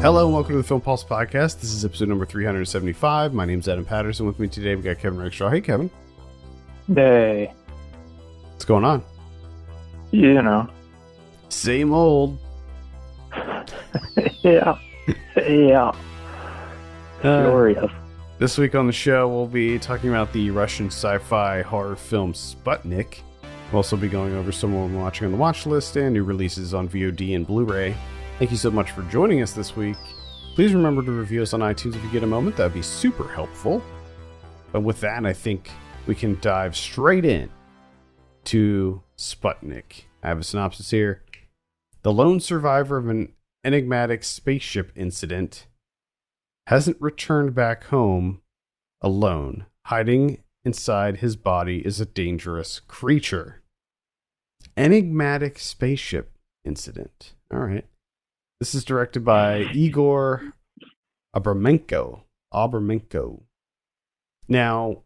Hello and welcome to the Film Pulse Podcast. This is episode number 375. My name's Adam Patterson. With me today, we got Kevin Rickshaw. Hey, Kevin. Hey. What's going on? You know. Same old. Yeah. Glorious. This week on the show, we'll be talking about the Russian sci-fi horror film Sputnik. We'll also be going over some we're watching on the watch list and new releases on VOD and Blu-ray. Thank you so much for joining us this week. Please remember to review us on iTunes if you get a moment. That would be super helpful. But with that, I think we can dive straight in to Sputnik. I have a synopsis here. The lone survivor of an enigmatic spaceship incident hasn't returned back home alone. Hiding inside his body is a dangerous creature. Enigmatic spaceship incident. All right. This is directed by Igor Abramenko. Now,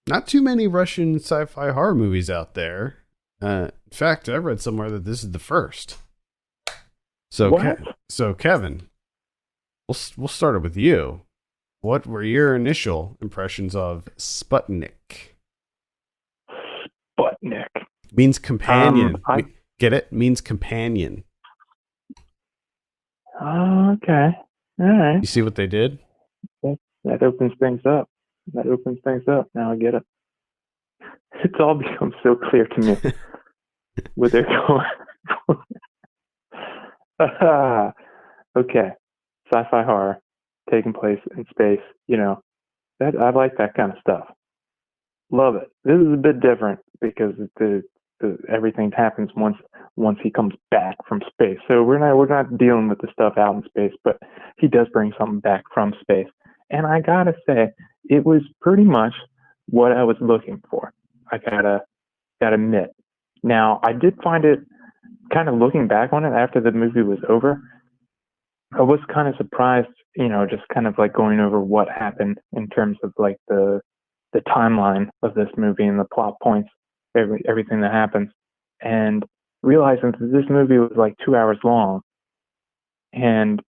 not too many Russian sci-fi horror movies out there. In fact, I read somewhere that this is the first. So, Kevin, we'll start it with you. What were your initial impressions of Sputnik? Sputnik means companion. Get it? Means companion. Okay. All right. You see what they did? That opens things up. Now I get it. It's all become so clear to me what they're going for. Okay. Sci-fi horror taking place in space. You know, that I like that kind of stuff. Love it. This is a bit different because everything happens once he comes back from space. So we're not dealing with the stuff out in space, but he does bring something back from space. And I gotta say, it was pretty much what I was looking for. I gotta admit. Now, I did find it, kind of looking back on it after the movie was over, I was kind of surprised, you know, just kind of like going over what happened in terms of like the timeline of this movie and the plot points, everything that happens, and realizing that this movie was like 2 hours long. And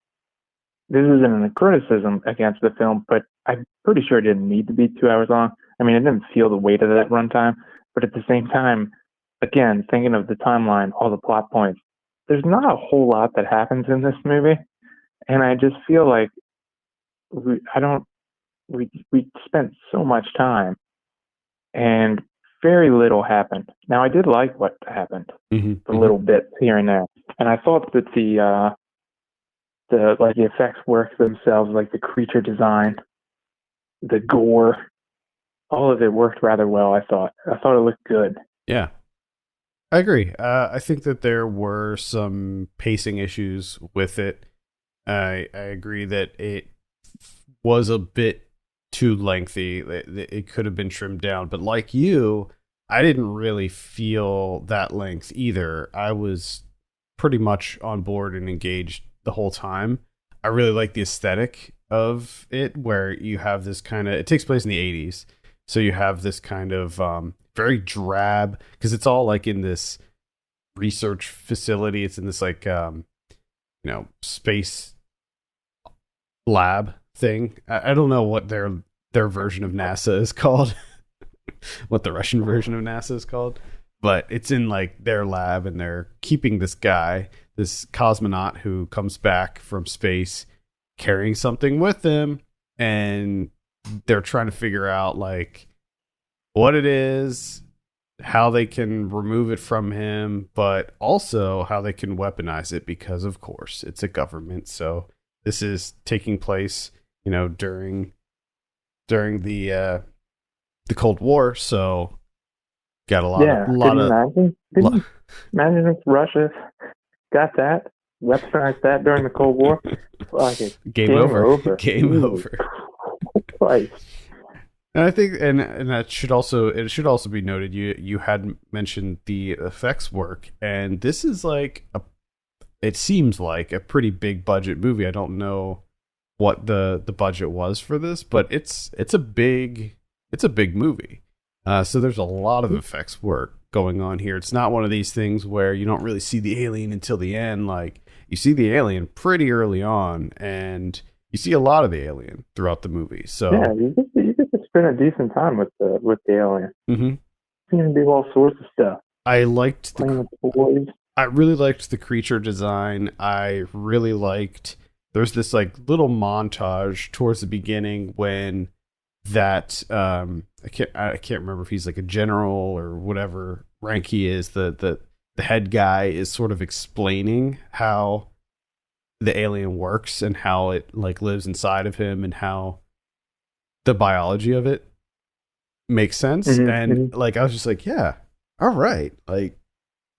this isn't a criticism against the film, but I'm pretty sure it didn't need to be 2 hours long. I mean, I didn't feel the weight of that runtime, but at the same time, again, thinking of the timeline, all the plot points, there's not a whole lot that happens in this movie. And I just feel like we spent so much time and very little happened. Now, I did like what happened, the little bits here and there. And I thought that the effects worked themselves, like the creature design, the gore, all of it worked rather well. I thought it looked good. Yeah, I agree. I think that there were some pacing issues with it. I agree that it was a bit too lengthy. It could have been trimmed down, but like you, I didn't really feel that length either. I was pretty much on board and engaged the whole time. I really like the aesthetic of it, where you have this kind of, it takes place in the 80s. So you have this kind of very drab, because it's all like in this research facility. It's in this like, space lab thing. I don't know what their version of NASA is called, what the Russian version of NASA is called, but it's in like their lab, and they're keeping this guy, this cosmonaut who comes back from space carrying something with him, and they're trying to figure out like what it is, how they can remove it from him, but also how they can weaponize it, because of course it's a government. So this is taking place, you know, during the Cold War. So got a lot of imagine if Russia got that, weaponized that during the Cold War. Game over. Game over. Right. And I think, and that should also be noted. You had mentioned the effects work, and this is like it seems like a pretty big budget movie. I don't know what the budget was for this, but it's a big movie. So there's a lot of effects work going on here. It's not one of these things where you don't really see the alien until the end. Like, you see the alien pretty early on, and you see a lot of the alien throughout the movie. So Yeah, you get to spend a decent time with the alien. Mhm. You can do all sorts of stuff. I liked Playing with toys. I really liked the creature design. I really liked there's this like little montage towards the beginning when that I can't remember if he's like a general or whatever rank he is, the head guy is sort of explaining how the alien works and how it like lives inside of him and how the biology of it makes sense. And like I was just like, yeah, all right, like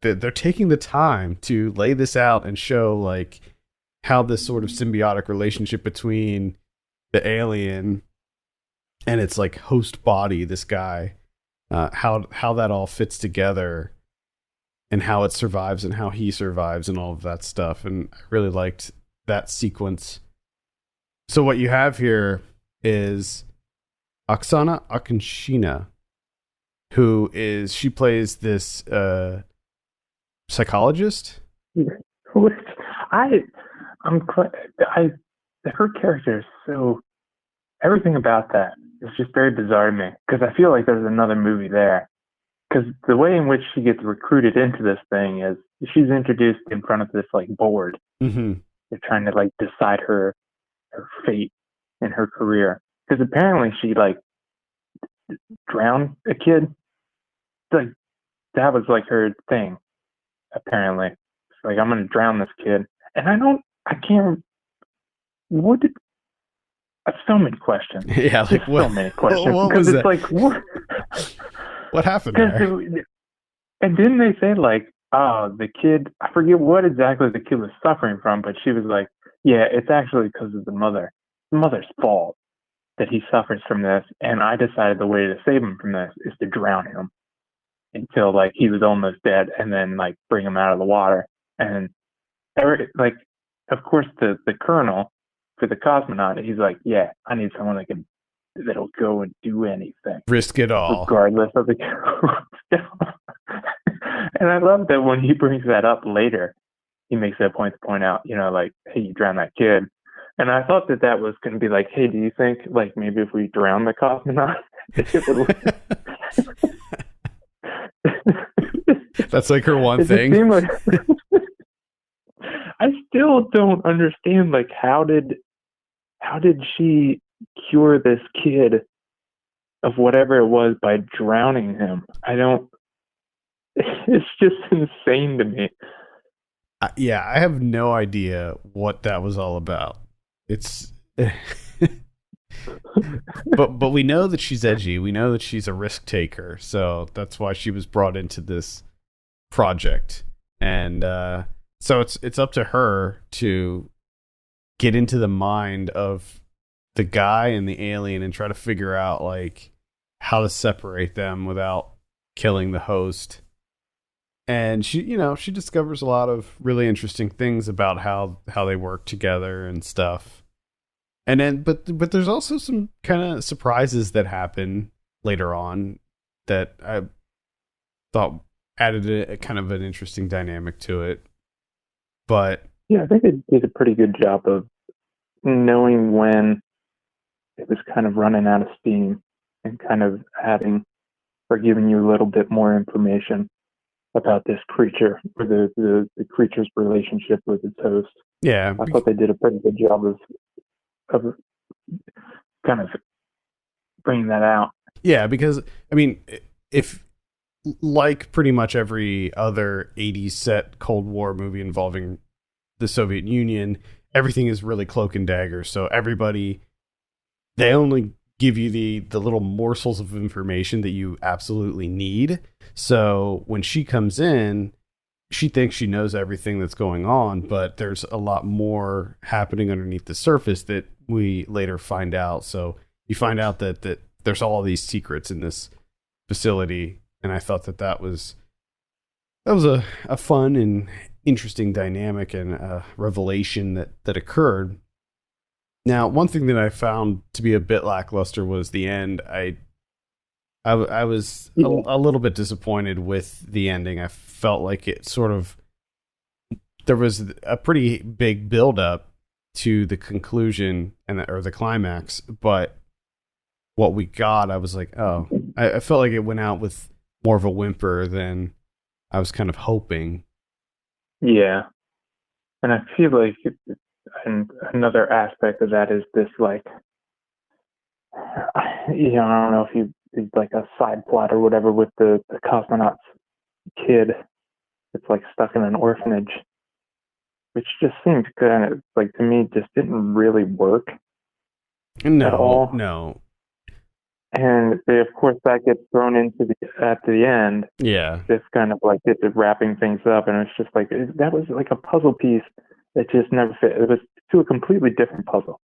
they're taking the time to lay this out and show like how this sort of symbiotic relationship between the alien and its like host body, this guy, how that all fits together and how it survives and how he survives and all of that stuff. And I really liked that sequence. So what you have here is Oksana Akinshina, she plays this psychologist. Which her character is so, everything about that is just very bizarre to me, because I feel like there's another movie there. Because the way in which she gets recruited into this thing is she's introduced in front of this like board. Mm-hmm. They're trying to like decide her fate in her career. Because apparently she like drowned a kid. Like that was like her thing. Apparently, it's like, I'm gonna drown this kid, and I can't. What did? So many questions. Yeah, like so many questions. What because was it's that? like What happened there? And then they say like, oh, the kid. I forget what exactly the kid was suffering from, but she was like, yeah, it's actually because of the mother. The mother's fault that he suffers from this, and I decided the way to save him from this is to drown him until like he was almost dead, and then like bring him out of the water. And like, of course, the colonel for the cosmonaut, he's like, yeah, I need someone that'll go and do anything, risk it all, regardless of the. And I love that when he brings that up later, he makes it a point to point out, like, hey, you drowned that kid. And I thought that was going to be like, hey, do you think like maybe if we drown the cosmonaut, it would. That's like her one thing. I still don't understand, like, how did she cure this kid of whatever it was by drowning him? It's just insane to me. Yeah, I have no idea what that was all about. It's but we know that she's edgy. We know that she's a risk taker. So that's why she was brought into this project. And so it's up to her to get into the mind of the guy and the alien and try to figure out like how to separate them without killing the host. And she discovers a lot of really interesting things about how they work together and stuff. And then, but there's also some kind of surprises that happen later on that I thought added a kind of an interesting dynamic to it. But yeah, I think they did a pretty good job of knowing when it was kind of running out of steam and kind of adding or giving you a little bit more information about this creature or the creature's relationship with its host. Yeah, I thought they did a pretty good job of kind of bringing that out. Yeah, because I mean, if like pretty much every other 80s set Cold War movie involving the Soviet Union, everything is really cloak and dagger. So they only give you the little morsels of information that you absolutely need. So when she comes in, she thinks she knows everything that's going on, but there's a lot more happening underneath the surface that we later find out. So you find out that there's all these secrets in this facility. And I thought that was a fun and interesting dynamic and a revelation that occurred. Now, one thing that I found to be a bit lackluster was the end. I was a little bit disappointed with the ending. I felt like it sort of there was a pretty big build up to the conclusion or the climax, but what we got, I was like, oh, I felt like it went out with more of a whimper than I was kind of hoping. Yeah. And I feel like another aspect of that is this, like, I don't know if it's like a side plot or whatever with the cosmonaut's kid that's like stuck in an orphanage, which just seemed kind of like, to me, just didn't really work at all. No. And of course that gets thrown into at the end. Yeah. Just kind of like it's wrapping things up, and it's just like that was like a puzzle piece that just never fit. It was to a completely different puzzle.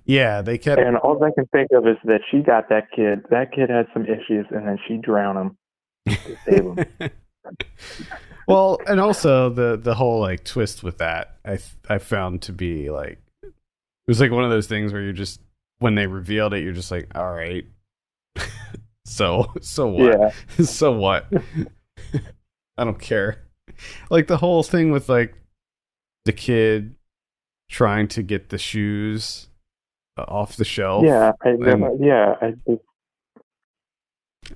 Yeah, they kept. And all I can think of is that she got that kid. That kid had some issues, and then she drowned him to save him. Well, and also the whole like twist with that, I found to be like, it was like one of those things where you're just, when they revealed it, you're just like, all right, so what? Yeah. So what? I don't care. Like the whole thing with like the kid trying to get the shoes off the shelf. Yeah, and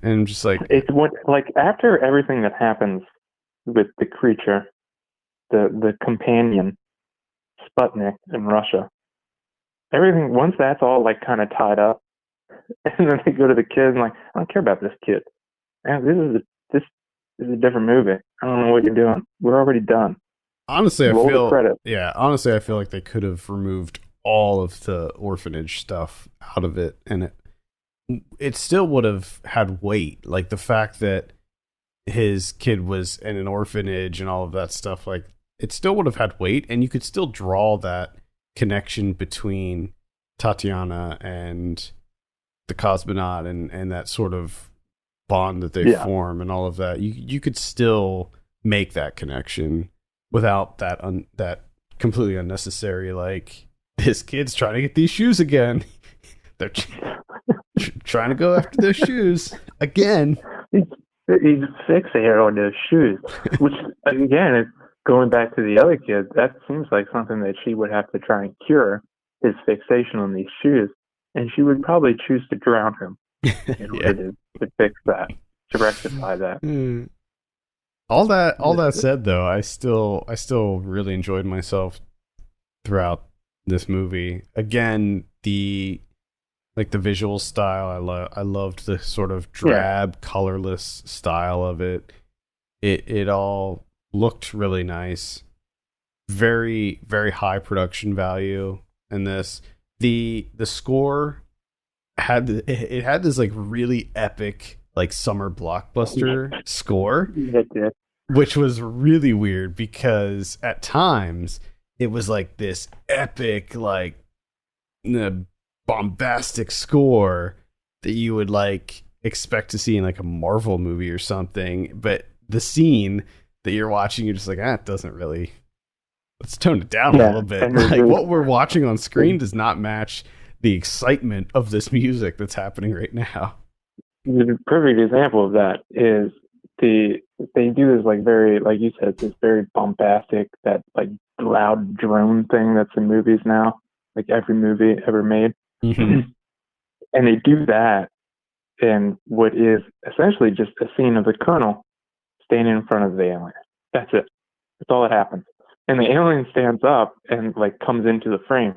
I'm just like, it's what, like, after everything that happens with the creature, the companion, Sputnik in Russia, everything, once that's all like kind of tied up, and then they go to the kid and like, I don't care about this kid. Man, this is a different movie. I don't know what you're doing. We're already done. Honestly, I feel like they could have removed all of the orphanage stuff out of it, and it still would have had weight. Like the fact that his kid was in an orphanage and all of that stuff, like it still would have had weight, and you could still draw that connection between Tatiana and the cosmonaut and that sort of bond that they form and all of that. You could still make that connection without that completely unnecessary, like, this kid's trying to get these shoes again. They're trying to go after those shoes again. He's fixated on those shoes, which again is going back to the other kid. That seems like something that she would have to try and cure, his fixation on these shoes, and she would probably choose to drown him in order to fix that, to rectify that. All that said, though, I still really enjoyed myself throughout this movie. Again, the visual style, I loved the sort of drab, colorless style of it. It all looked really nice. Very, very high production value in this. The score had this like really epic, like, summer blockbuster score, which was really weird because at times it was like this epic, like, bombastic score that you would like expect to see in like a Marvel movie or something, but the scene that you're watching, you're just like, it doesn't really, let's tone it down a little bit. Like, what we're watching on screen does not match the excitement of this music that's happening right now. The perfect example of that is they do this, like, very, like you said, this very bombastic, that like loud drone thing that's in movies now, like every movie ever made. Mm-hmm. And they do that in what is essentially just a scene of the Colonel standing in front of the alien. That's it. That's all that happens. And the alien stands up and like comes into the frame.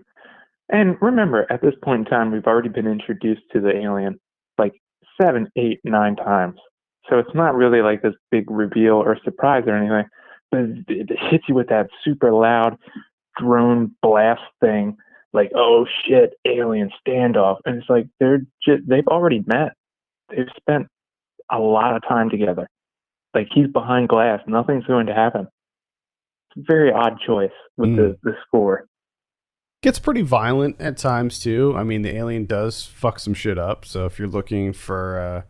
And remember, at this point in time, we've already been introduced to the alien like 7, 8, 9 times. So it's not really like this big reveal or surprise or anything, but it hits you with that super loud drone blast thing. Like, oh shit, alien standoff. And it's like, they've already met. They've spent a lot of time together. Like, he's behind glass. Nothing's going to happen. It's a very odd choice with the score. Gets pretty violent at times too. I mean, the alien does fuck some shit up. So if you're looking for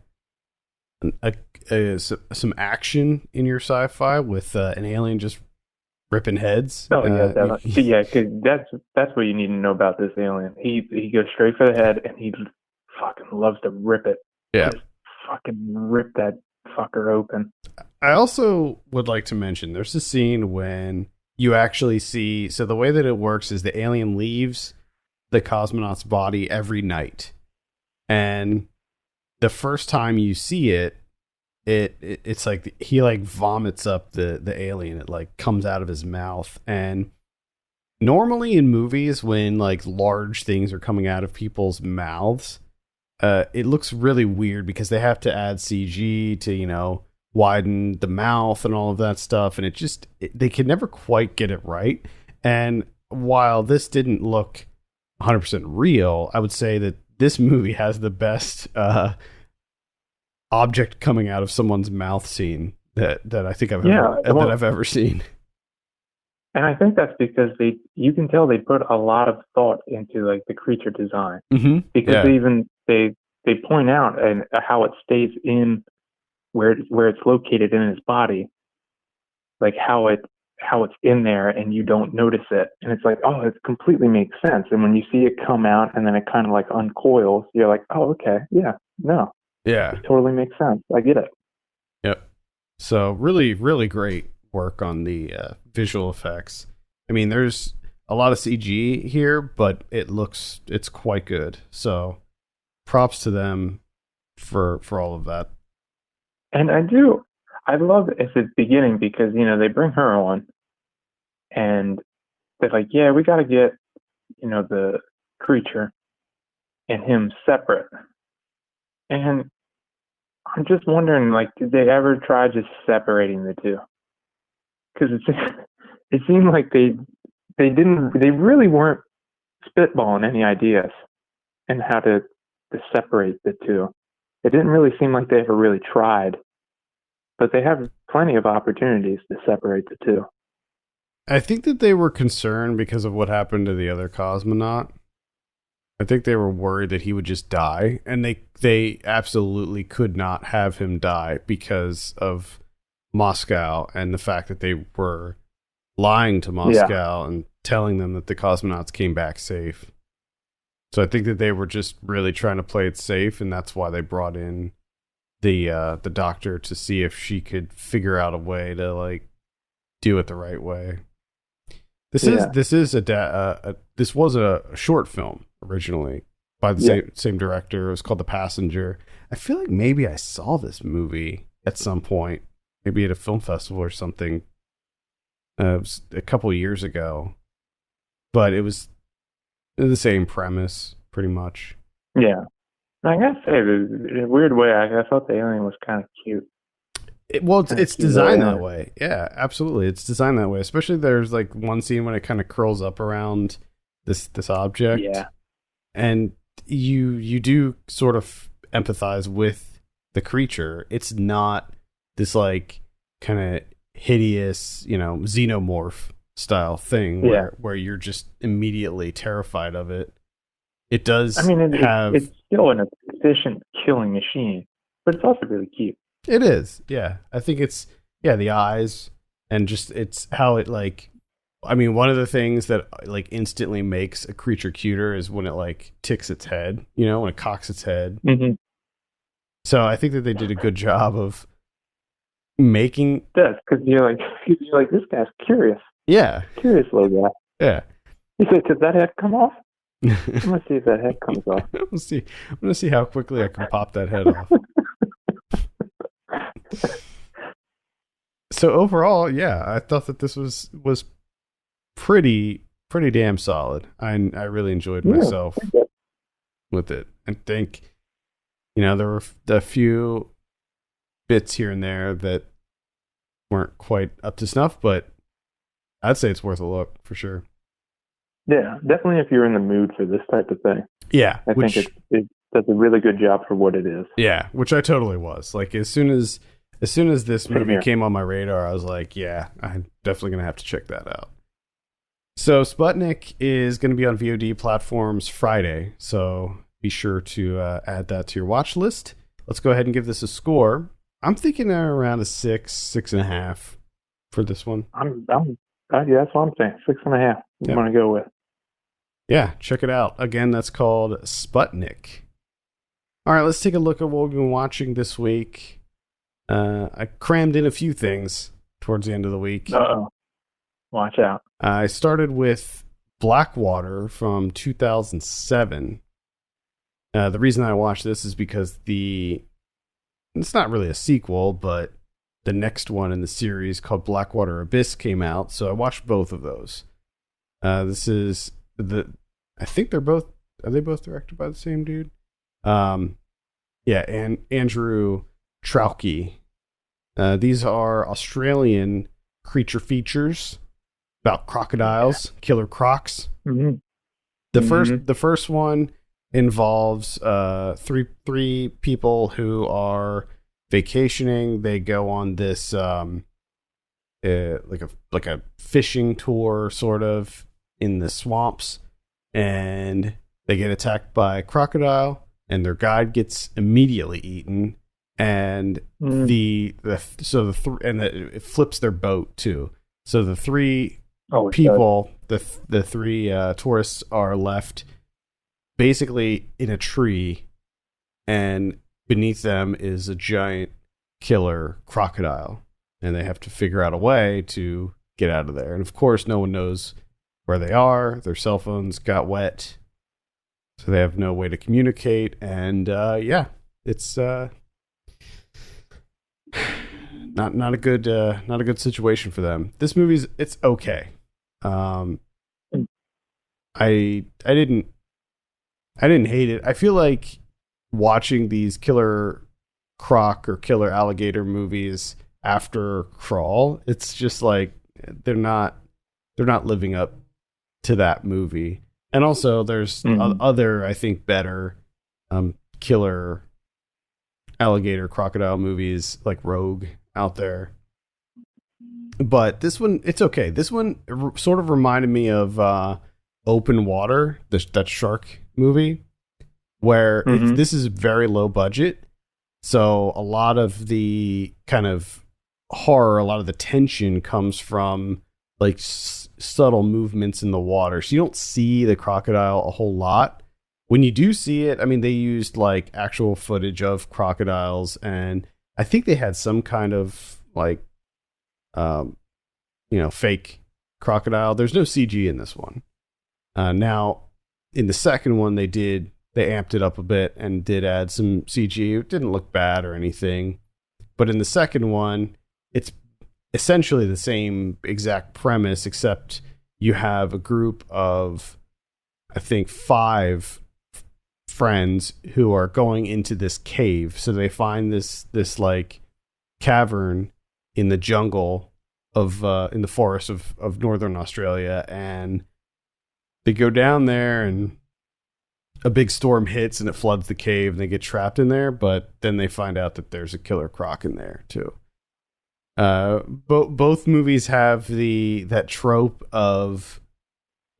some action in your sci-fi with an alien just ripping heads. Oh yeah, cause that's what you need to know about this alien. He goes straight for the head, and he fucking loves to rip it. Yeah, just fucking rip that fucker open. I also would like to mention there's a scene when you actually see. So the way that it works is the alien leaves the cosmonaut's body every night, and the first time you see it, it's like he like vomits up the alien. It like comes out of his mouth. And normally in movies, when like large things are coming out of people's mouths, it looks really weird because they have to add CG to widen the mouth and all of that stuff, and they can never quite get it right. And while this didn't look 100% real, I would say that this movie has the best object coming out of someone's mouth scene that I think I've ever seen. And I think that's because you can tell they put a lot of thought into like the creature design, because they point out and how it stays in where it's located in his body, like how it's in there and you don't notice it, and it's like, oh, it completely makes sense. And when you see it come out and then it kind of like uncoils, you're like, oh, okay, yeah, no. Yeah. It totally makes sense. I get it. Yep. So really, really great work on the visual effects. I mean, there's a lot of CG here, but it's quite good. So props to them for all of that. And I love at the beginning because, they bring her on and they're like, yeah, we got to get, the creature and him separate. And I'm just wondering, like, did they ever try just separating the two? Because it seemed like they really weren't spitballing any ideas and how to separate the two. It didn't really seem like they ever really tried, but they have plenty of opportunities to separate the two. I think that they were concerned because of what happened to the other cosmonaut. I think they were worried that he would just die, and they absolutely could not have him die because of Moscow and the fact that they were lying to Moscow and telling them that the cosmonauts came back safe. So I think that they were just really trying to play it safe, and that's why they brought in the doctor to see if she could figure out a way to like do it the right way. This was a short film originally by the same director. It was called The Passenger. I feel like maybe I saw this movie at some point, maybe at a film festival or something. It was a couple years ago, but it was the same premise, pretty much. Yeah, I gotta say, in a weird way, I thought the alien was kind of cute. It's designed that way. Yeah, absolutely. It's designed that way. Especially there's like one scene when it kind of curls up around this object. Yeah. And you do sort of empathize with the creature. It's not this like kind of hideous, xenomorph style thing where you're just immediately terrified of it. It does it's still an efficient killing machine, but it's also really cute. It is, yeah. I think it's, the eyes and just it's how it like, I mean, one of the things that like instantly makes a creature cuter is when it like ticks its head, when it cocks its head. Mm-hmm. So I think that they did a good job of making. That's because you're like, this guy's curious. Yeah. Curious little guy. Yeah. You said, could that head come off? I'm gonna see if that head comes off. I'm gonna see how quickly I can pop that head off. So overall, I thought that this was pretty damn solid. I really enjoyed myself with it. I think there were a few bits here and there that weren't quite up to snuff, but I'd say it's worth a look for sure. Yeah, definitely if you're in the mood for this type of thing. Yeah, I think it does a really good job for what it is. Yeah, which I totally was. Like as soon as this movie came on my radar, I was like, yeah, I'm definitely going to have to check that out. So Sputnik is going to be on VOD platforms Friday, so be sure to add that to your watch list. Let's go ahead and give this a score. I'm thinking around a 6.5 for this one. That's what I'm saying. 6.5. I'm going to go with. Yeah, check it out. Again, that's called Sputnik. All right, let's take a look at what we've been watching this week. I crammed in a few things towards the end of the week. Uh-oh. Watch out. I started with Blackwater from 2007. The reason I watched this is because it's not really a sequel, but the next one in the series called Blackwater Abyss came out, so I watched both of those. This is I think are they both directed by the same dude? Yeah, and Andrew Traucki. These are Australian creature features about crocodiles, killer crocs. Mm-hmm. The first one involves three people who are vacationing. They go on this like a fishing tour sort of in the swamps, and they get attacked by a crocodile, and their guide gets immediately eaten, and it flips their boat too. So the three people, the three tourists are left basically in a tree, and beneath them is a giant killer crocodile, and they have to figure out a way to get out of there. And of course, no one knows where they are. Their cell phones got wet, so they have no way to communicate. And it's not a good situation for them. This it's okay. I didn't hate it. I feel like watching these killer croc or killer alligator movies after Crawl, it's just like they're not living up to that movie. And also there's other, I think, better killer alligator crocodile movies like Rogue out there. But this one, it's okay. This one sort of reminded me of Open Water, that shark movie, where this is very low budget. So a lot of the kind of horror, a lot of the tension comes from like subtle movements in the water. So you don't see the crocodile a whole lot. When you do see it, I mean, they used like actual footage of crocodiles, and I think they had some kind of like, fake crocodile. There's no CG in this one. Now, in the second one, they amped it up a bit and did add some CG. It didn't look bad or anything. But in the second one, it's essentially the same exact premise, except you have a group of, I think, 5 friends who are going into this cave. So they find this like cavern in the jungle of in the forest of northern Australia, and they go down there, and a big storm hits and it floods the cave, and they get trapped in there. But then they find out that there's a killer croc in there too. Both movies have that trope of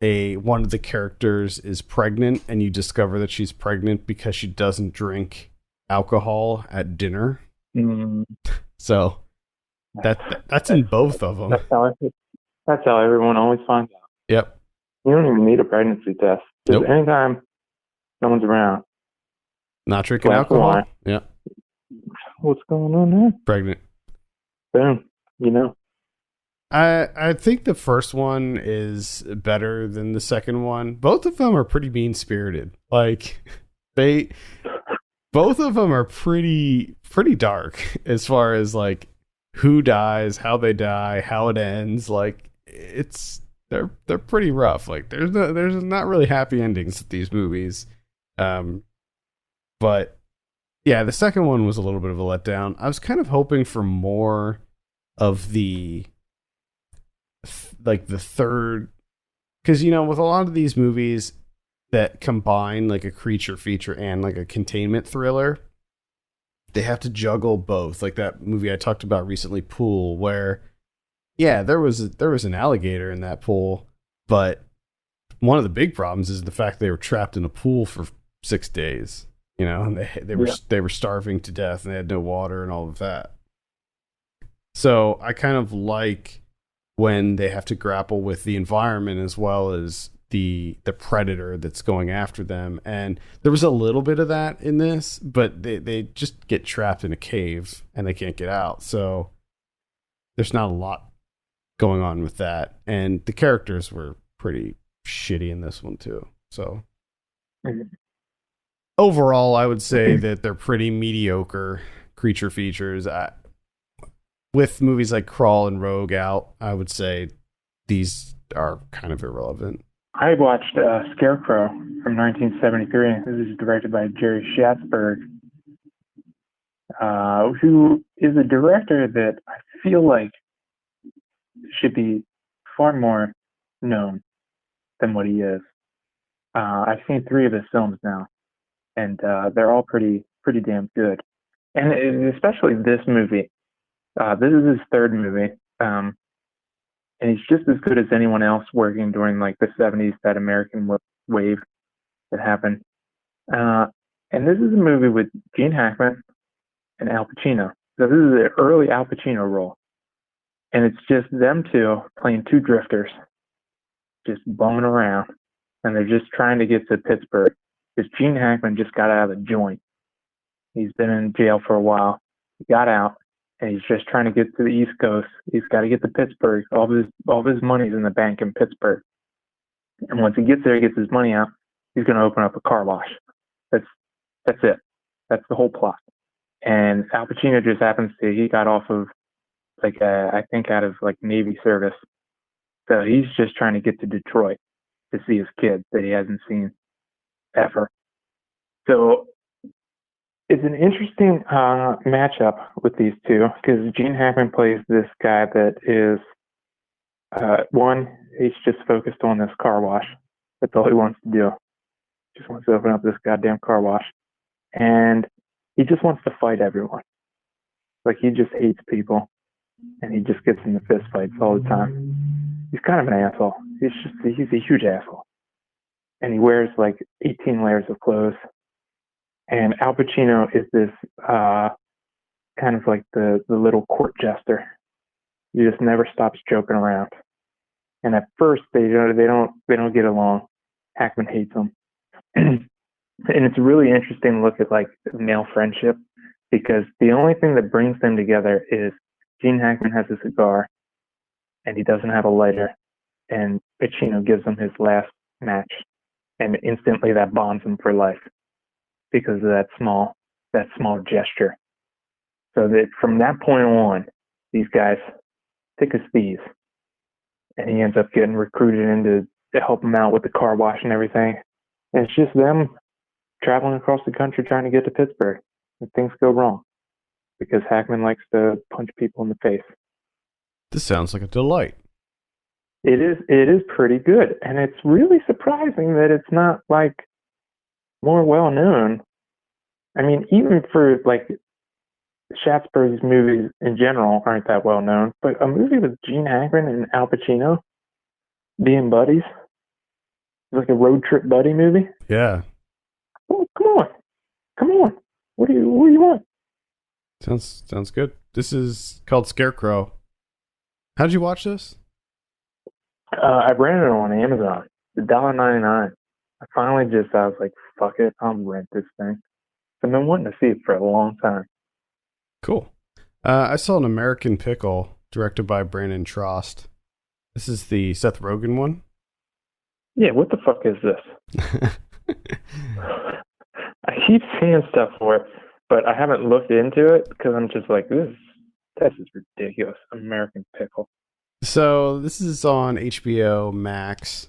one of the characters is pregnant, and you discover that she's pregnant because she doesn't drink alcohol at dinner. So that's in both of them. That's how everyone always finds out. Yep. You don't even need a pregnancy test. Just anytime someone's around, not drinking alcohol. Yeah. What's going on there? Pregnant. Boom. I think the first one is better than the second one. Both of them are pretty mean spirited. Like both of them are pretty dark as far as like who dies, how they die, how it ends. Like they're pretty rough. Like there's not really happy endings to these movies. But yeah, the second one was a little bit of a letdown. I was kind of hoping for more of the third, because with a lot of these movies that combine like a creature feature and like a containment thriller, they have to juggle both. Like that movie I talked about recently, Pool, where there was an alligator in that pool, but one of the big problems is the fact they were trapped in a pool for 6 days, and they were starving to death, and they had no water and all of that. So I kind of like when they have to grapple with the environment as well as the predator that's going after them. And there was a little bit of that in this, but they just get trapped in a cave and they can't get out. So there's not a lot going on with that. And the characters were pretty shitty in this one too. So overall, I would say that they're pretty mediocre creature features. With movies like Crawl and Rogue out, I would say these are kind of irrelevant. I watched Scarecrow from 1973. This is directed by Jerry Schatzberg, who is a director that I feel like should be far more known than what he is. I've seen 3 of his films now, and they're all pretty damn good. And especially this movie. This is his 3rd movie. And he's just as good as anyone else working during like the 70s, that American wave that happened. And this is a movie with Gene Hackman and Al Pacino. So this is an early Al Pacino role. And it's just them two playing 2 drifters, just bumming around. And they're just trying to get to Pittsburgh. Because Gene Hackman just got out of the joint. He's been in jail for a while. He got out. And he's just trying to get to the East Coast. He's got to get to Pittsburgh. All of his money's in the bank in Pittsburgh. And once he gets there, he gets his money out, he's going to open up a car wash. That's it. That's the whole plot. And Al Pacino just happens to, he got off of I think out of like Navy service. So he's just trying to get to Detroit to see his kid that he hasn't seen ever. So it's an interesting matchup with these two, because Gene Hackman plays this guy that is, one, he's just focused on this car wash. That's all he wants to do. Just wants to open up this goddamn car wash. And he just wants to fight everyone. Like, he just hates people. And he just gets into fist fights all the time. He's kind of an asshole. He's a huge asshole. And he wears like 18 layers of clothes. And Al Pacino is this kind of like the little court jester. He just never stops joking around. And at first they don't get along. Hackman hates him. And it's a really interesting look at like male friendship, because the only thing that brings them together is Gene Hackman has a cigar and he doesn't have a lighter, and Pacino gives him his last match, and instantly that bonds him for life because of that small gesture. So that from that point on, these guys thick as thieves, and he ends up getting recruited to help him out with the car wash and everything. And it's just them traveling across the country trying to get to Pittsburgh, and things go wrong because Hackman likes to punch people in the face. This sounds like a delight. It is pretty good, and it's really surprising that it's not like more well known. I mean, even for like Schatzberg's movies in general aren't that well known, but a movie with Gene Hackman and Al Pacino being buddies, like a road trip buddy movie. Yeah. Oh, come on. What do you want? Sounds good. This is called Scarecrow. How'd you watch this? I rented it on Amazon. $1.99. I was like, fuck it, I'll rent this thing. I've been wanting to see it for a long time. Cool. I saw an American Pickle, directed by Brandon Trost. This is the Seth Rogen one. Yeah, what the fuck is this? I keep seeing stuff for it, but I haven't looked into it because I'm just like, this is ridiculous. American Pickle. So this is on HBO Max,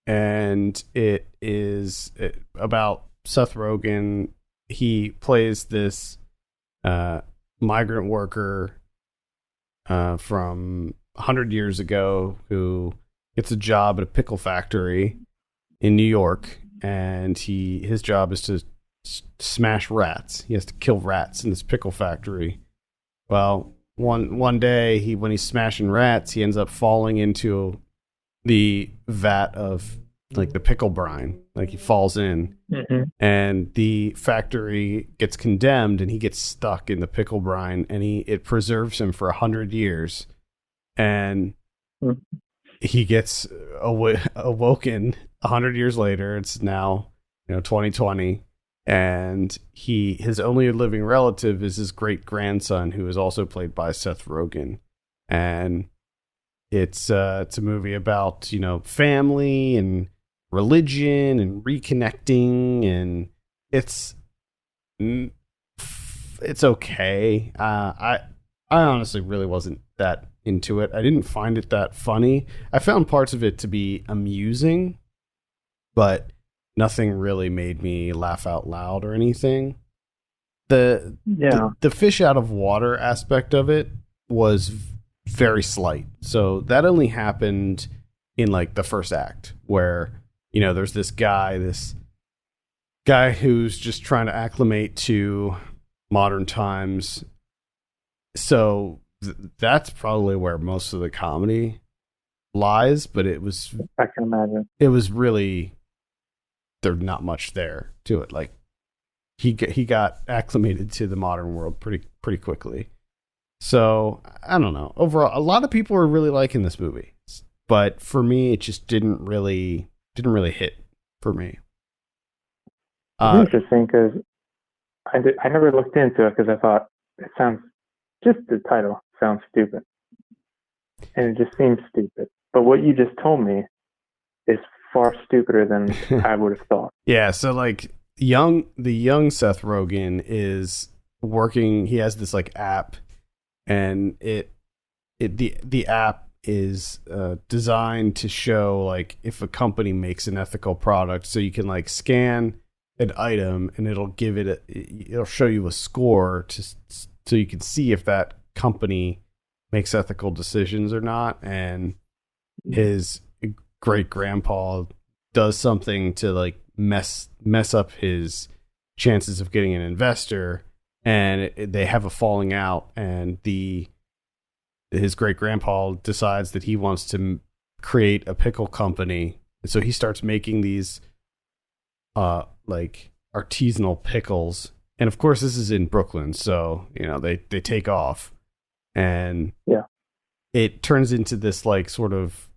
and it is about Seth Rogen. He plays this migrant worker from 100 years ago who gets a job at a pickle factory in New York, and his job is to smash rats. He has to kill rats in this pickle factory. Well, one day when he's smashing rats, he ends up falling into the vat of like the pickle brine. Like he falls in, and the factory gets condemned, and he gets stuck in the pickle brine, and it preserves him for 100 years, and he gets awoken 100 years later. It's now 2020. And his only living relative is his great grandson, who is also played by Seth Rogen. And It's a movie about, family and religion and reconnecting, and it's mm, it's okay. I honestly really wasn't that into it. I didn't find it that funny. I found parts of it to be amusing, but nothing really made me laugh out loud or anything. The Yeah. the fish out of water aspect of it was very slight. So that only happened in like the first act, where there's this guy who's just trying to acclimate to modern times. So that's probably where most of the comedy lies, but I can imagine. it was really, there's not much there to it. Like he got acclimated to the modern world pretty quickly. So I don't know. Overall, a lot of people are really liking this movie, but for me, it just didn't really hit for me. It's interesting because I never looked into it because I thought it sounds, just the title sounds stupid. And it just seems stupid. But what you just told me is far stupider than I would have thought. Yeah, so like the young Seth Rogen is working. He has this like app, and the app is designed to show like if a company makes an ethical product. So you can like scan an item, and it'll show you a score so you can see if that company makes ethical decisions or not. And his great grandpa does something to like mess up his chances of getting an investor, and they have a falling out, and his great grandpa decides that he wants to create a pickle company. And so he starts making these like artisanal pickles, and of course this is in Brooklyn, so they take off, and Yeah. it turns into this like sort of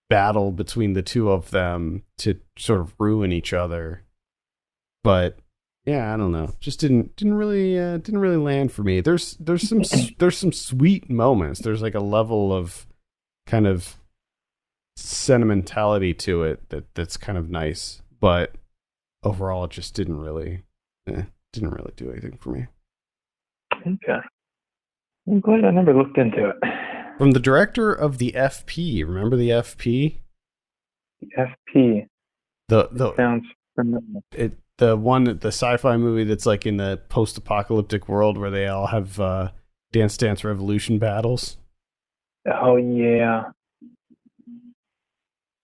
battle between the two of them to sort of ruin each other. But yeah, I don't know, just didn't really land for me. There's some sweet moments. There's like a level of kind of sentimentality to it that's kind of nice, but overall it just didn't really do anything for me. Okay. I'm glad I never looked into it. From the director of the FP, remember the FP? FP The sounds familiar. the sci-fi movie that's like in the post-apocalyptic world where they all have Dance Dance Revolution battles. Oh, yeah.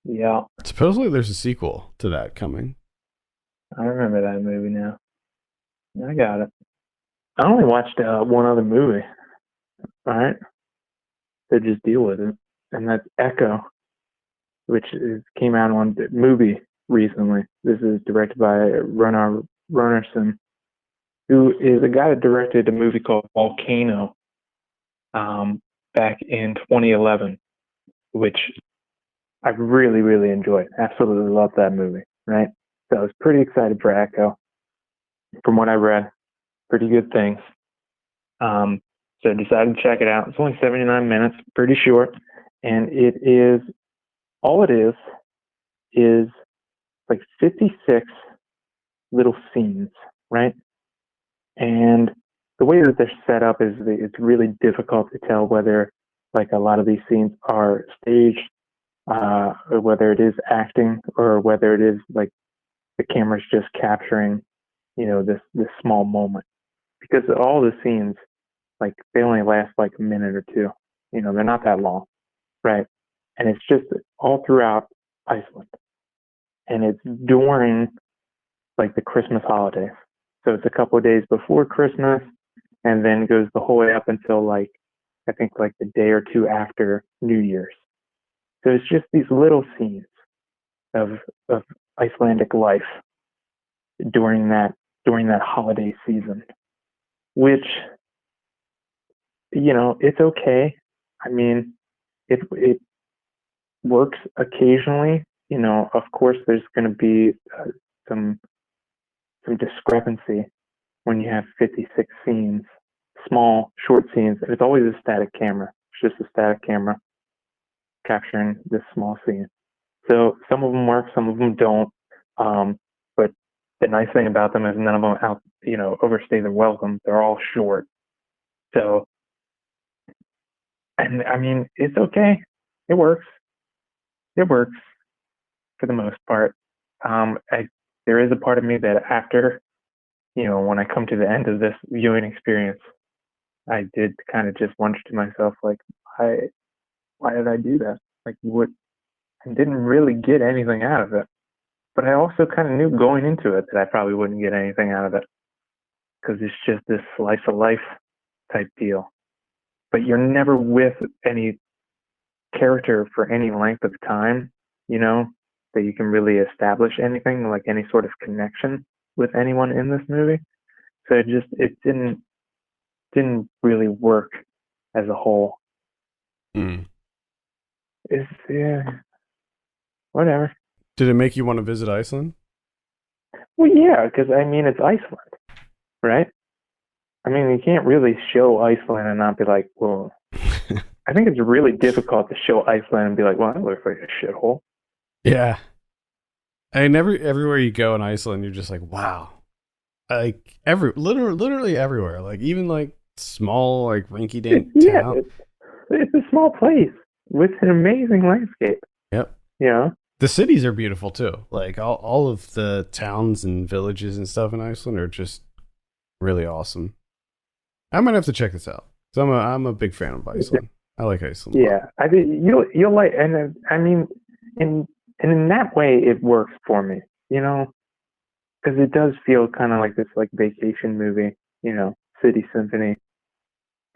Yeah. Supposedly there's a sequel to that coming. I remember that movie now. I got it. I only watched one other movie, all right, to just deal with it, and that's Echo, which came out on the movie recently. This is directed by Runar Runnerson, who is a guy that directed a movie called Volcano back in 2011, which I really, really enjoyed. Absolutely loved that movie, right? So I was pretty excited for Echo. From what I read, pretty good things. So I decided to check it out. It's only 79 minutes, pretty short, and all it is like 56 little scenes, right? And the way that they're set up is it's really difficult to tell whether like a lot of these scenes are staged, or whether it is acting, or whether it is like the camera's just capturing, this small moment. Because all the scenes, like they only last like a minute or two. They're not that long, right? And it's just all throughout Iceland, and it's during like the Christmas holidays. So it's a couple of days before Christmas, and then goes the whole way up until like I think like the day or two after New Year's. So it's just these little scenes of Icelandic life during that holiday season, which it's okay. I mean, it works occasionally. Of course, there's going to be some discrepancy when you have 56 scenes, small, short scenes, and it's always a static camera. It's just a static camera. capturing this small scene. So some of them work, some of them don't. But the nice thing about them is none of them overstay their welcome. They're all short. So, and I mean, it's okay. It works. It works for the most part. There is a part of me that after, when I come to the end of this viewing experience, I did kind of just wonder to myself, like, why did I do that? Like, what? I didn't really get anything out of it. But I also kind of knew going into it that I probably wouldn't get anything out of it because it's just this slice of life type deal. But you're never with any character for any length of time, that you can really establish anything, like any sort of connection with anyone in this movie. So it didn't really work as a whole. It's, yeah, whatever. Did it make you want to visit Iceland? Well, yeah, because I mean, it's Iceland, right? I mean, you can't really show Iceland and not be like, well, I think it's really difficult to show Iceland and be like, well, that looks like a shithole. Yeah. I mean, everywhere you go in Iceland, you're just like, wow. Like, literally everywhere. Like, even like small, like rinky-dink town. It's a small place with an amazing landscape. Yep. Yeah. The cities are beautiful too. Like all of the towns and villages and stuff in Iceland are just really awesome. I might have to check this out. So I'm a big fan of Iceland. I like Iceland. Yeah, I mean you'll like, and I mean in that way it works for me, because it does feel kind of like this like vacation movie, city symphony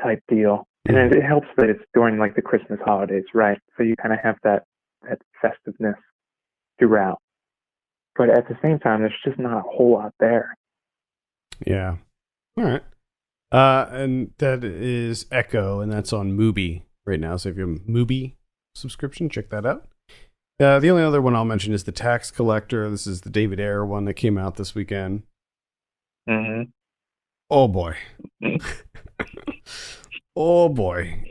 type deal, and it helps that it's during like the Christmas holidays, right? So you kind of have that festiveness throughout, but at the same time, there's just not a whole lot there. Yeah. All right. And that is Echo, and that's on Mubi right now. So if you have a Mubi subscription, check that out. The only other one I'll mention is The Tax Collector. This is the David Ayer one that came out this weekend. Mm-hmm. Oh boy. Oh boy.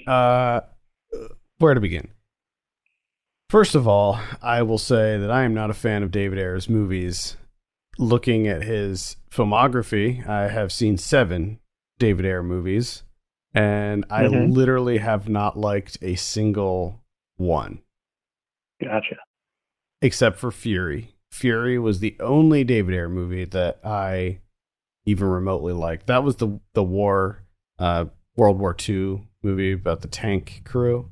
Where to begin? First of all, I will say that I am not a fan of David Ayer's movies. Looking at his filmography, I have seen 7 David Ayer movies, and I literally have not liked a single one. Gotcha. Except for Fury. Fury was the only David Ayer movie that I even remotely liked. That was the World War II movie about the tank crew.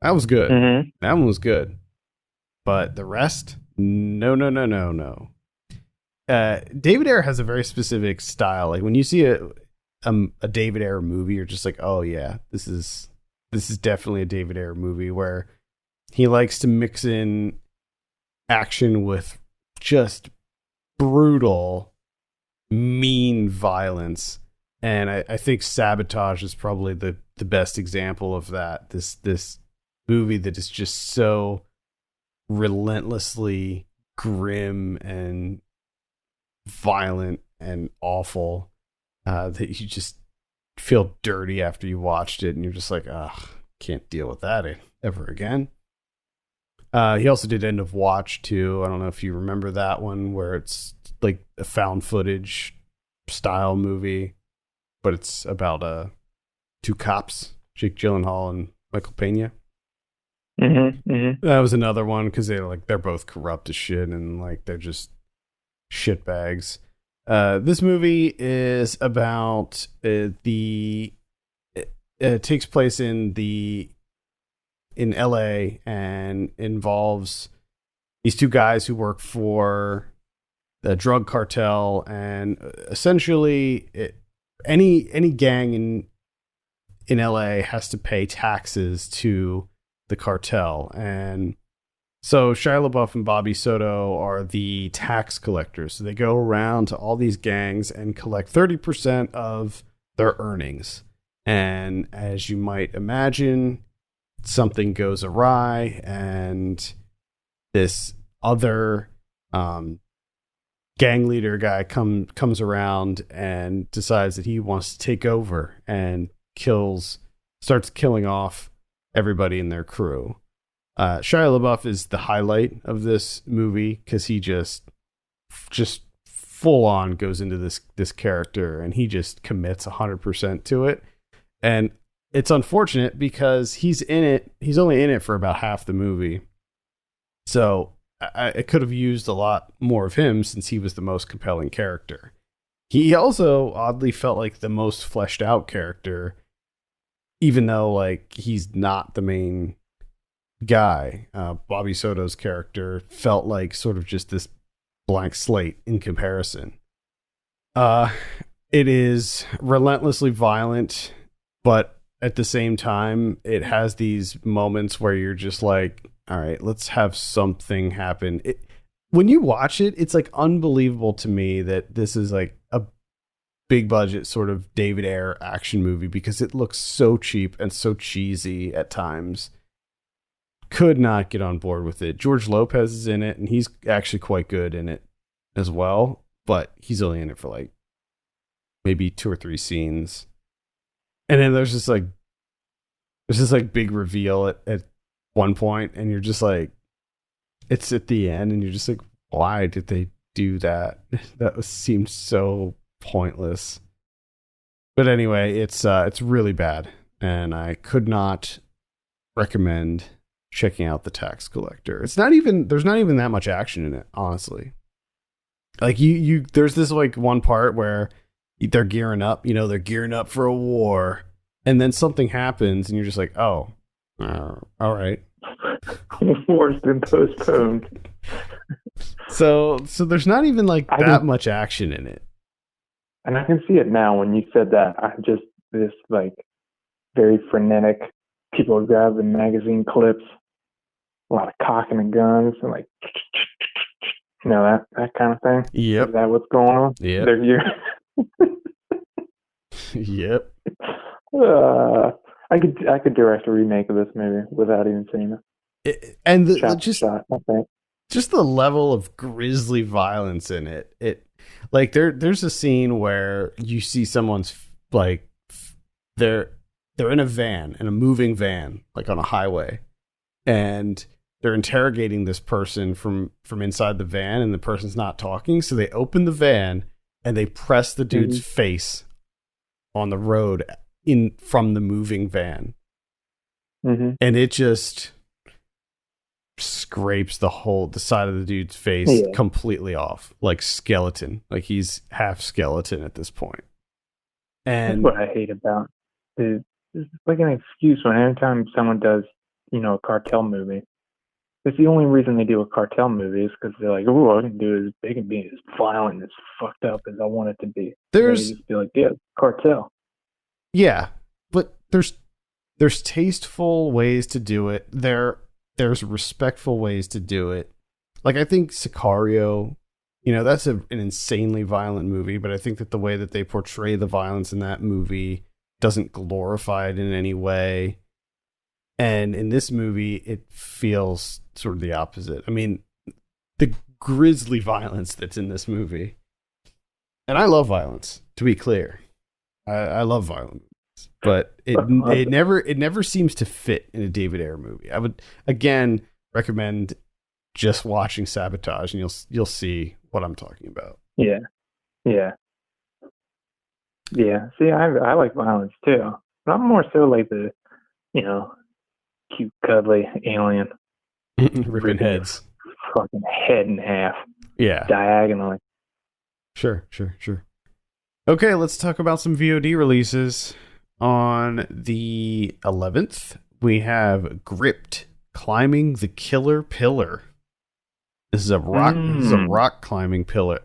That was good. Mm-hmm. That one was good. But the rest, no. David Ayer has a very specific style. Like when you see a David Ayer movie, you're just like, oh yeah, this is definitely a David Ayer movie, where he likes to mix in action with just brutal, mean violence. And I think Sabotage is probably the best example of that. This movie that is just so relentlessly grim and violent and awful that you just feel dirty after you watched it, and you're just like, ugh, can't deal with that ever again. He also did End of Watch too. I don't know if you remember that one, where it's like a found footage style movie, but it's about 2 cops, Jake Gyllenhaal and Michael Pena. That was another one because they're both corrupt as shit, and like they're just shitbags. This movie is about it takes place in LA and involves these 2 guys who work for the drug cartel, and essentially any gang in LA has to pay taxes to the cartel. And so Shia LaBeouf and Bobby Soto are the tax collectors. So they go around to all these gangs and collect 30% of their earnings. And as you might imagine, something goes awry, and this other gang leader guy comes around and decides that he wants to take over and starts killing off everybody in their crew. Shia LaBeouf is the highlight of this movie because he just full on goes into this character, and he just commits 100% to it. And it's unfortunate because he's only in it for about half the movie. So I could have used a lot more of him since he was the most compelling character. He also oddly felt like the most fleshed out character, even though like he's not the main guy. Bobby Soto's character felt like sort of just this blank slate in comparison. It is relentlessly violent, but at the same time, it has these moments where you're just like, all right, let's have something happen. When you watch it, it's like unbelievable to me that this is like a big budget sort of David Ayer action movie because it looks so cheap and so cheesy at times. Could not get on board with it. George Lopez is in it, and he's actually quite good in it as well, but he's only in it for like maybe 2 or 3 scenes. And then there's this big reveal at one point, and you're just like, it's at the end, and you're just like, why did they do that? That seemed so pointless. But anyway, it's really bad, and I could not recommend checking out The Tax Collector. There's not even that much action in it, honestly. Like there's this like one part where they're gearing up, they're gearing up for a war, and then something happens, and you're just like, oh, all right. War's been postponed. So there's not even like that much action in it. And I can see it now when you said that. This like very frenetic, people grabbing magazine clips, a lot of cocking of guns, and like, that kind of thing. Yep. Is that what's going on? Yep. Yep. I could direct a remake of this movie without even seeing it. And just the level of grisly violence in it. It like there's a scene where you see someone's like they're in a moving van, like on a highway, and they're interrogating this person from inside the van, and the person's not talking. So they open the van and they press the dude's face on the road from the moving van. Mm-hmm. And it just scrapes the side of the dude's face completely off, like skeleton. Like he's half skeleton at this point. And that's what I hate about it. It's like an excuse when anytime someone does, a cartel movie. It's the only reason they do a cartel movie is because they're like, oh, I can do it. They can be as violent and as fucked up as I want it to be. There's just be like, yeah, cartel. Yeah, but there's tasteful ways to do it. There's respectful ways to do it. Like I think Sicario, that's an insanely violent movie, but I think that the way that they portray the violence in that movie doesn't glorify it in any way. And in this movie, it feels sort of the opposite. I mean, the grisly violence that's in this movie, and I love violence, to be clear. I love violence, but it never seems to fit in a David Ayer movie. I would again recommend just watching Sabotage, and you'll see what I'm talking about. Yeah. See, I like violence too, but I'm more so like the, cute cuddly alien ripping heads, fucking head in half. Yeah, diagonally. Sure. Okay, let's talk about some VOD releases. On the 11th, we have Gripped, Climbing the Killer Pillar. This is a rock climbing pillar.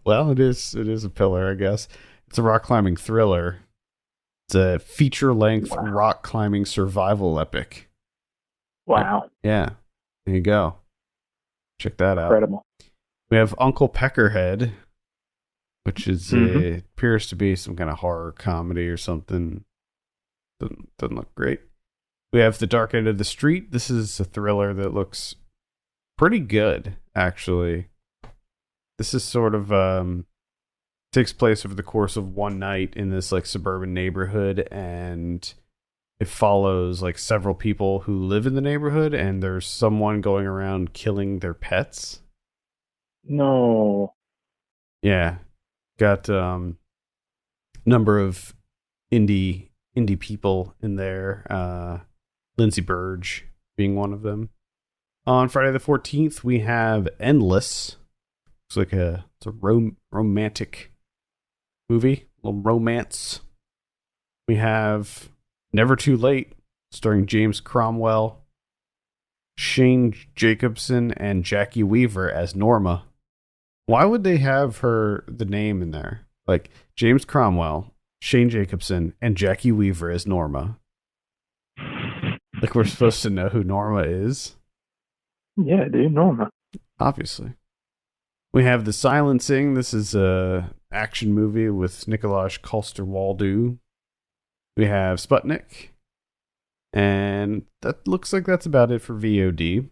Well, it is a pillar, I guess. It's a rock climbing thriller. It's a feature-length rock climbing survival epic. Wow. Yeah, there you go. Check that out. Incredible. We have Uncle Peckerhead, which is appears to be some kind of horror comedy or something. Doesn't look great. We have The Dark End of the Street. This is a thriller that looks pretty good, actually. This is sort of takes place over the course of one night in this like suburban neighborhood, and it follows like several people who live in the neighborhood, and there's someone going around killing their pets. No. Yeah, got number of indie people in there. Lindsay Burge being one of them. On Friday the 14th, we have Endless. It's a romantic movie, a little romance. We have Never Too Late, starring James Cromwell, Shane Jacobson, and Jackie Weaver as Norma. Why would they have the name in there? Like James Cromwell, Shane Jacobson, and Jackie Weaver as Norma. Like we're supposed to know who Norma is. Yeah, dude, Norma. Obviously. We have The Silencing. This is a action movie with Nikolaj Coster-Waldau. We have Sputnik. And that looks like that's about it for VOD.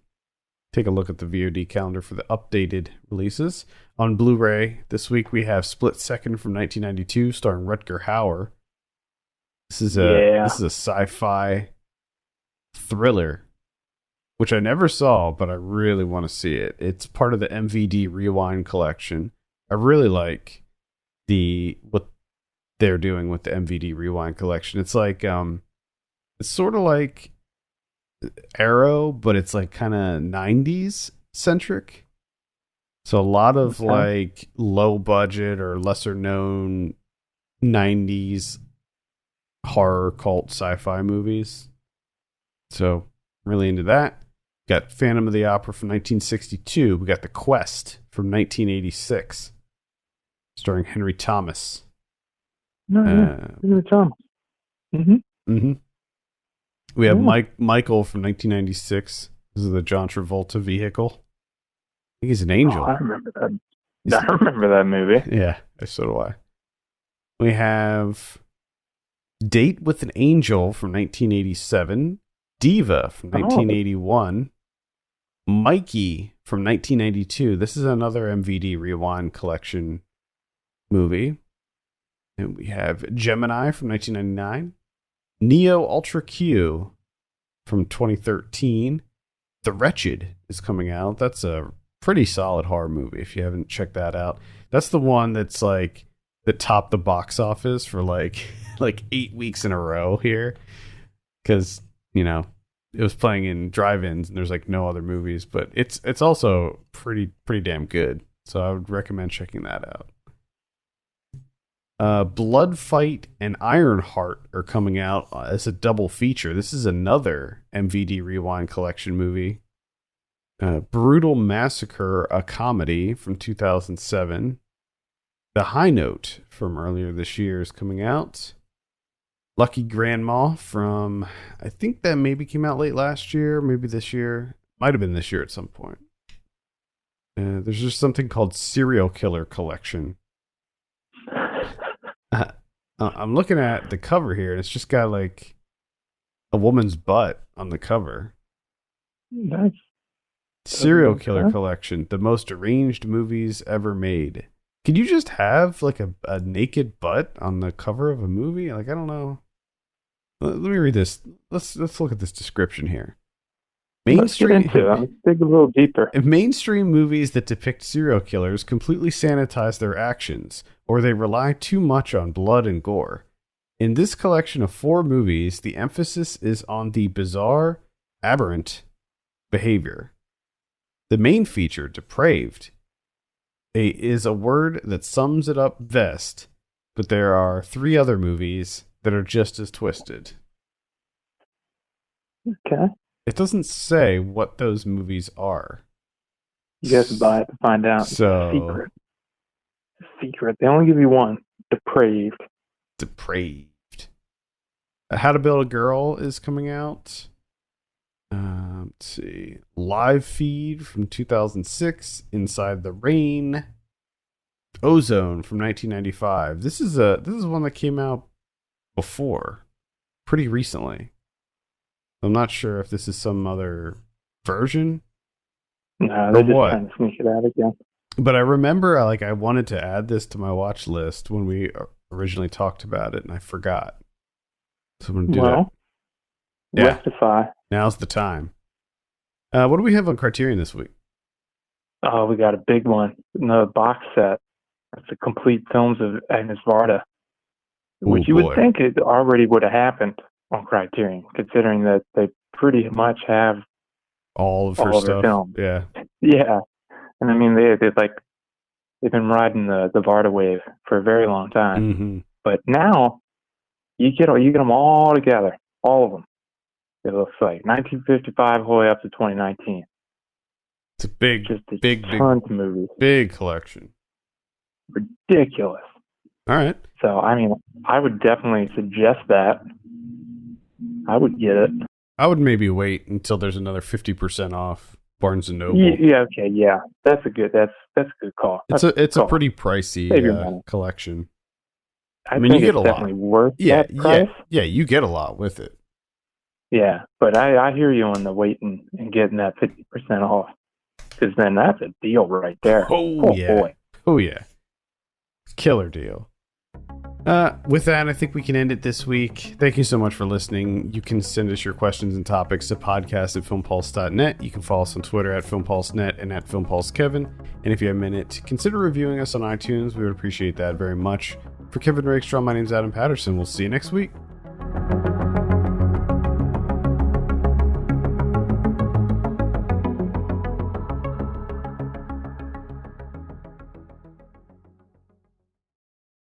Take a look at the VOD calendar for the updated releases. On Blu-ray, this week we have Split Second from 1992, starring Rutger Hauer. This is a sci-fi thriller, which I never saw, but I really want to see it. It's part of the MVD Rewind collection. I really like what they're doing with the MVD Rewind collection. It's like it's sort of like Arrow, but it's like kind of 90s centric. So a lot of like low budget or lesser known 90s horror cult sci-fi movies. So really into that. Got Phantom of the Opera from 1962. We got The Quest from 1986, starring Henry Thomas. Henry Thomas. We have Michael from 1996. This is the John Travolta vehicle. I think he's an angel. I remember that. I remember that movie. Yeah, so do I. We have Date with an Angel from 1987. Diva from 1981. Mikey from 1992. This is another MVD Rewind collection movie. And we have Gemini from 1999. Neo Ultra Q from 2013. The Wretched is coming out. That's a pretty solid horror movie if you haven't checked that out. That's the one that's like that topped the box office for like 8 weeks in a row here. Because, you know, it was playing in drive-ins and there's like no other movies, but it's also pretty damn good. So I would recommend checking that out. Blood Fight and Ironheart are coming out as a double feature. This is another MVD Rewind collection movie. Brutal Massacre, a comedy from 2007. The High Note from earlier this year is coming out. Lucky Grandma from, I think that maybe came out late last year, maybe this year. Might have been this year at some point. There's just something called Serial Killer Collection. I'm looking at the cover here, and it's just got like a woman's butt on the cover. Nice. Serial Killer Collection, the most deranged movies ever made. Could you just have like a naked butt on the cover of a movie? Like, I don't know. Let me read this. Let's look at this description here. Let's dig a little deeper. Mainstream movies that depict serial killers completely sanitize their actions, or they rely too much on blood and gore. In this collection of 4 movies, the emphasis is on the bizarre, aberrant behavior. The main feature, depraved, is a word that sums it up best, but there are 3 other movies that are just as twisted. Okay. It doesn't say what those movies are. You have to buy it to find out. So, Secret. They only give you one. Depraved. How to Build a Girl is coming out. Let's see. Live Feed from 2006. Inside the Rain. Ozone from 1995. This is one that came out before, pretty recently. I'm not sure if this is some other version. No, they're just trying to sneak it out again. But I remember I wanted to add this to my watch list when we originally talked about it, and I forgot. So I'm going to do that Yeah. Rectify. Now's the time. What do we have on Criterion this week? Oh, we got a big one. Another box set. It's the complete films of Agnes Varda, which you would think it already would have happened on Criterion, considering that they pretty much have all of her stuff. Films. Yeah. Yeah. And I mean, they've been riding the Varda wave for a very long time. Mm-hmm. But now you get them all together, all of them. It looks like 1955 all the way up to 2019. It's a big tons of movies. Big collection. Ridiculous. All right. So, I mean, I would definitely suggest that. I would get it. I would maybe wait until there's another 50% off Barnes & Noble. Yeah, okay, yeah. That's a good call. It's a pretty pricey collection. I mean, you get a lot. Definitely worth that price. Yeah, you get a lot with it. Yeah, but I hear you on the waiting and getting that 50% off, because then that's a deal right there. Oh yeah. Boy. Oh yeah. Killer deal. With that, I think we can end it this week. Thank you so much for listening. You can send us your questions and topics to podcast@filmpulse.net. You can follow us on Twitter @filmpulsenet and @filmpulsekevin. And if you have a minute, consider reviewing us on iTunes. We would appreciate that very much. For Kevin Rakestraw, my name's Adam Patterson. We'll see you next week.